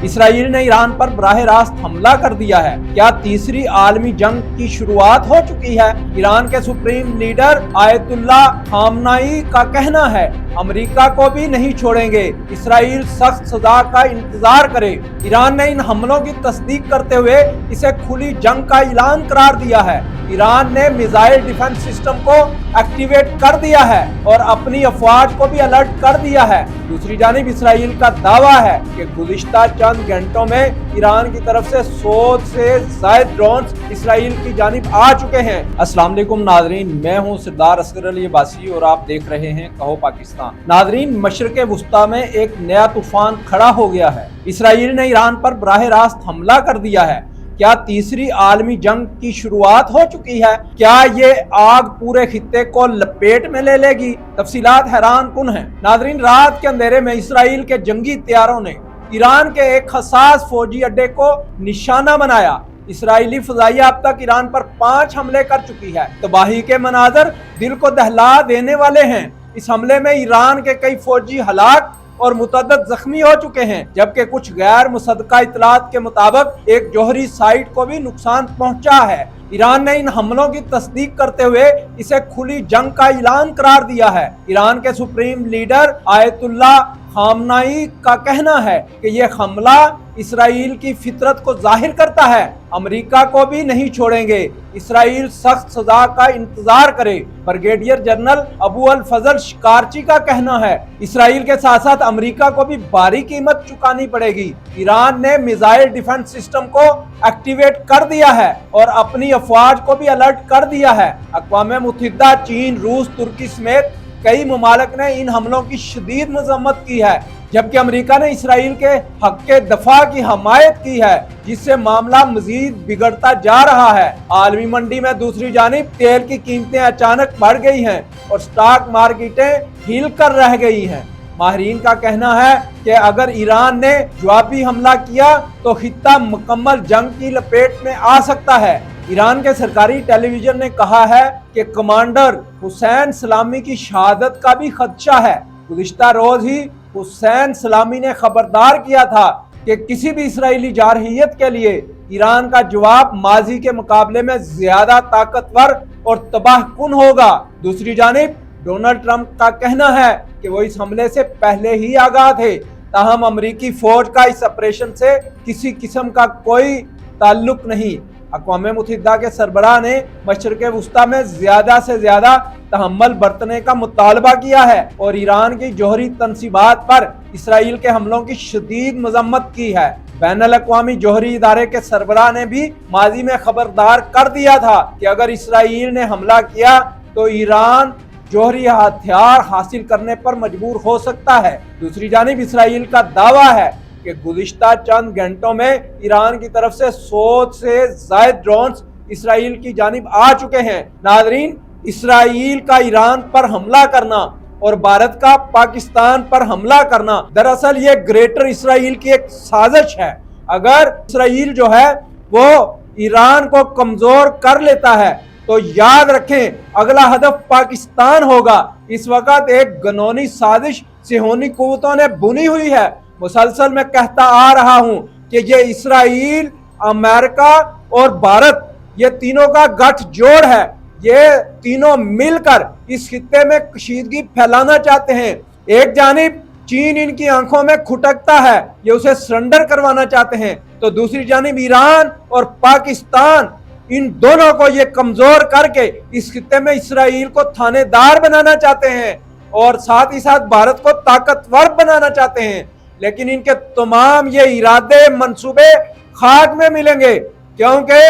اسرائیل نے ایران پر براہ راست حملہ کر دیا ہے۔ کیا تیسری عالمی جنگ کی شروعات ہو چکی ہے؟ ایران کے سپریم لیڈر آیت اللہ خامنائی کا کہنا ہے امریکہ کو بھی نہیں چھوڑیں گے، اسرائیل سخت سزا کا انتظار کرے۔ ایران نے ان حملوں کی تصدیق کرتے ہوئے اسے کھلی جنگ کا اعلان قرار دیا ہے۔ ایران نے میزائل ڈیفنس سسٹم کو ایکٹیویٹ کر دیا ہے اور اپنی افواج کو بھی الرٹ کر دیا ہے۔ دوسری جانب اسرائیل کا دعویٰ ہے کہ گزشتہ چند گھنٹوں میں ایران کی طرف سے 100 سے زائد ڈرونز اسرائیل کی جانب آ چکے ہیں۔ السلام علیکم ناظرین، میں ہوں سردار اصغر علی عباسی اور آپ دیکھ رہے ہیں کہو پاکستان۔ ناظرین، مشرق وسطیٰ میں ایک نیا طوفان کھڑا ہو گیا ہے۔ اسرائیل نے ایران پر براہ راست حملہ کر دیا ہے۔ کیا تیسری عالمی جنگ کی شروعات ہو چکی ہے؟ کیا یہ آگ پورے خطے کو لپیٹ میں لے لے گی؟ تفصیلات حیران کن ہیں۔ ناظرین، رات کے اندھیرے میں اسرائیل کے جنگی طیاروں نے ایران کے ایک حساس فوجی اڈے کو نشانہ بنایا۔ اسرائیلی فضائیہ اب تک ایران پر 5 حملے کر چکی ہے۔ تباہی کے مناظر دل کو دہلا دینے والے ہیں۔ اس حملے میں ایران کے کئی فوجی ہلاک اور متعدد زخمی ہو چکے ہیں، جبکہ کچھ غیر مصدقہ اطلاعات کے مطابق ایک جوہری سائٹ کو بھی نقصان پہنچا ہے۔ ایران نے ان حملوں کی تصدیق کرتے ہوئے اسے کھلی جنگ کا اعلان قرار دیا ہے۔ ایران کے سپریم لیڈر آیت اللہ خامنائی کا کہنا ہے کہ یہ حملہ اسرائیل کی فطرت کو ظاہر کرتا ہے، امریکہ کو بھی نہیں چھوڑیں گے، اسرائیل سخت سزا کا انتظار کرے۔ بریگیڈیئر جنرل ابو الفضل شکارچی کا کہنا ہے اسرائیل کے ساتھ ساتھ امریکہ کو بھی بھاری قیمت چکانی پڑے گی۔ ایران نے میزائل ڈیفنس سسٹم کو ایکٹیویٹ کر دیا ہے اور اپنی افواج کو بھی الرٹ کر دیا ہے۔ اقوام متحدہ، چین، روس، ترکی سمیت کئی ممالک نے ان حملوں کی شدید مذمت کی ہے، جبکہ امریکہ نے اسرائیل کے حق کے دفاع کی حمایت کی ہے، جس سے معاملہ مزید بگڑتا جا رہا ہے۔ عالمی منڈی میں دوسری جانب تیل کی قیمتیں اچانک بڑھ گئی ہیں اور سٹاک مارکیٹیں ہل کر رہ گئی ہیں۔ ماہرین کا کہنا ہے کہ اگر ایران نے جوابی حملہ کیا تو خطہ مکمل جنگ کی لپیٹ میں آ سکتا ہے۔ ایران کے سرکاری ٹیلی ویژن نے کہا ہے کہ کمانڈر حسین سلامی کی شہادت کا بھی خدشہ ہے۔ گزشتہ روز ہی حسین سلامی نے خبردار کیا تھا کہ کسی بھی اسرائیلی جارحیت کے لیے ایران کا جواب ماضی کے مقابلے میں زیادہ طاقتور اور تباہ کن ہوگا۔ دوسری جانب ڈونلڈ ٹرمپ کا کہنا ہے کہ وہ اس حملے سے پہلے ہی آگاہ تھے، تاہم امریکی فوج کا اس آپریشن سے کسی قسم کا کوئی تعلق نہیں۔ اقوام متحدہ کے سربراہ نے مشرق وسطیٰ میں زیادہ سے زیادہ تحمل برتنے کا مطالبہ کیا ہے اور ایران کی جوہری تنصیبات پر اسرائیل کے حملوں کی شدید مذمت کی ہے۔ بین الاقوامی جوہری ادارے کے سربراہ نے بھی ماضی میں خبردار کر دیا تھا کہ اگر اسرائیل نے حملہ کیا تو ایران جوہری ہتھیار حاصل کرنے پر مجبور ہو سکتا ہے۔ دوسری جانب اسرائیل کا دعویٰ ہے کہ گزشتہ چند گھنٹوں میں ایران کی طرف سے 100 سے زائد ڈرونز اسرائیل کی جانب آ چکے ہیں۔ ناظرین، اسرائیل کا ایران پر حملہ کرنا اور بھارت کا پاکستان پر حملہ کرنا دراصل یہ گریٹر اسرائیل کی ایک سازش ہے۔ اگر اسرائیل جو ہے وہ ایران کو کمزور کر لیتا ہے تو یاد رکھیں اگلا ہدف پاکستان ہوگا۔ اس وقت ایک گنونی سازش صہیونی قوتوں نے بنی ہوئی ہے۔ مسلسل میں کہتا آ رہا ہوں کہ یہ اسرائیل، امریکہ اور بھارت یہ تینوں کا گٹھ جوڑ ہے۔ یہ تینوں مل کر اس خطے میں کشیدگی پھیلانا چاہتے ہیں۔ ایک جانب چین ان کی آنکھوں میں کھٹکتا ہے، یہ اسے سرنڈر کروانا چاہتے ہیں، تو دوسری جانب ایران اور پاکستان ان دونوں کو یہ کمزور کر کے اس خطے میں اسرائیل کو تھانے دار بنانا چاہتے ہیں اور ساتھ ہی ساتھ بھارت کو طاقتور بنانا چاہتے ہیں۔ لیکن ان کے تمام یہ ارادے منصوبے خاک میں ملیں گے، کیونکہ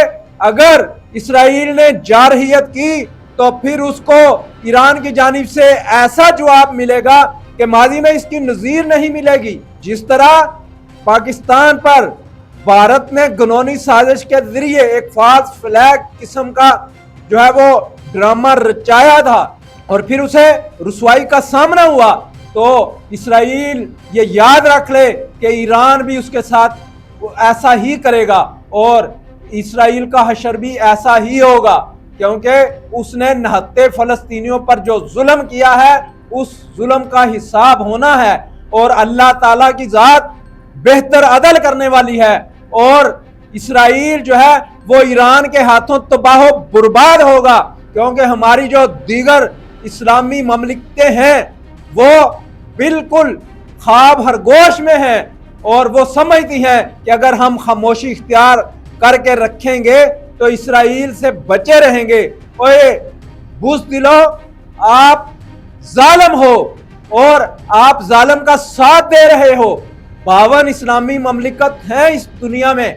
اگر اسرائیل نے جارحیت کی تو پھر اس کو ایران کی جانب سے ایسا جواب ملے گا کہ ماضی میں اس کی نظیر نہیں ملے گی۔ جس طرح پاکستان پر بھارت نے گنونی سازش کے ذریعے ایک فالس فلیگ قسم کا جو ہے وہ ڈرامہ رچایا تھا اور پھر اسے رسوائی کا سامنا ہوا، تو اسرائیل یہ یاد رکھ لے کہ ایران بھی اس کے ساتھ ایسا ہی کرے گا اور اسرائیل کا حشر بھی ایسا ہی ہوگا، کیونکہ اس نے نہتے فلسطینیوں پر جو ظلم کیا ہے اس ظلم کا حساب ہونا ہے اور اللہ تعالیٰ کی ذات بہتر عدل کرنے والی ہے، اور اسرائیل جو ہے وہ ایران کے ہاتھوں تباہ و برباد ہوگا، کیونکہ ہماری جو دیگر اسلامی مملکتیں ہیں وہ بالکل خواب خرگوش میں ہیں، اور وہ سمجھتی ہیں کہ اگر ہم خاموشی اختیار کر کے رکھیں گے تو اسرائیل سے بچے رہیں گے۔ اوے بزدلو، آپ ظالم ہو اور آپ ظالم کا ساتھ دے رہے ہو۔ 52 اسلامی مملکت ہیں اس دنیا میں،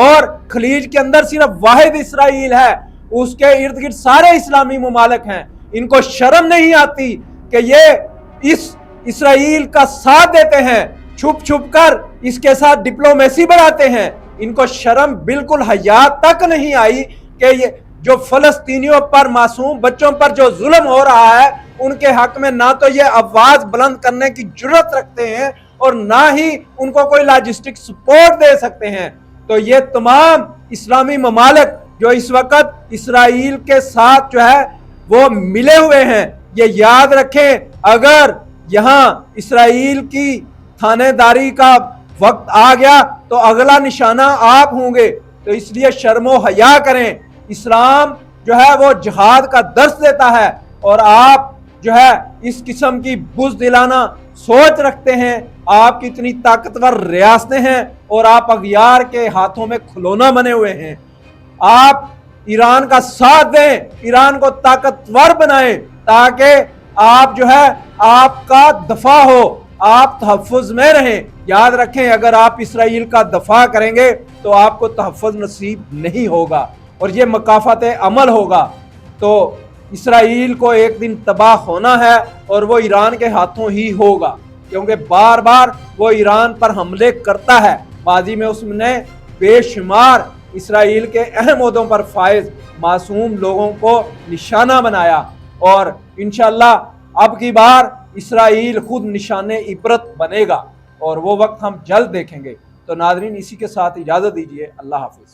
اور خلیج کے اندر صرف واحد اسرائیل ہے، اس کے ارد گرد سارے اسلامی ممالک ہیں۔ ان کو شرم نہیں آتی کہ یہ اس اسرائیل کا ساتھ دیتے ہیں، چھپ چھپ کر اس کے ساتھ ڈپلومیسی بڑھاتے ہیں۔ ان کو شرم بالکل حیا تک نہیں آئی کہ یہ جو فلسطینیوں پر، معصوم بچوں پر جو ظلم ہو رہا ہے، ان کے حق میں نہ تو یہ آواز بلند کرنے کی جرات رکھتے ہیں اور نہ ہی ان کو کوئی لاجسٹک سپورٹ دے سکتے ہیں۔ تو یہ تمام اسلامی ممالک جو اس وقت اسرائیل کے ساتھ جو ہے وہ ملے ہوئے ہیں، یہ یاد رکھیں، اگر یہاں اسرائیل کی تھانے داری کا وقت آ گیا تو اگلا نشانہ آپ ہوں گے۔ تو اس لیے شرم و حیا کریں۔ اسلام جو ہے وہ جہاد کا درس دیتا ہے، اور آپ جو ہے اس قسم کی بزدلانہ سوچ رکھتے ہیں۔ آپ کی اتنی طاقتور ریاستیں ہیں اور آپ اغیار کے ہاتھوں میں کھلونا بنے ہوئے ہیں۔ آپ ایران کا ساتھ دیں، ایران کو طاقتور بنائیں، تاکہ آپ جو ہے آپ کا دفاع ہو، آپ تحفظ میں رہیں۔ یاد رکھیں، اگر آپ اسرائیل کا دفاع کریں گے تو آپ کو تحفظ نصیب نہیں ہوگا، اور یہ مکافات عمل ہوگا۔ تو اسرائیل کو ایک دن تباہ ہونا ہے، اور وہ ایران کے ہاتھوں ہی ہوگا، کیونکہ بار بار وہ ایران پر حملے کرتا ہے۔ ماضی میں اس نے بے شمار اسرائیل کے اہم عہدوں پر فائز معصوم لوگوں کو نشانہ بنایا، اور انشاءاللہ اب کی بار اسرائیل خود نشان عبرت بنے گا، اور وہ وقت ہم جلد دیکھیں گے۔ تو ناظرین، اسی کے ساتھ اجازت دیجیے، اللہ حافظ۔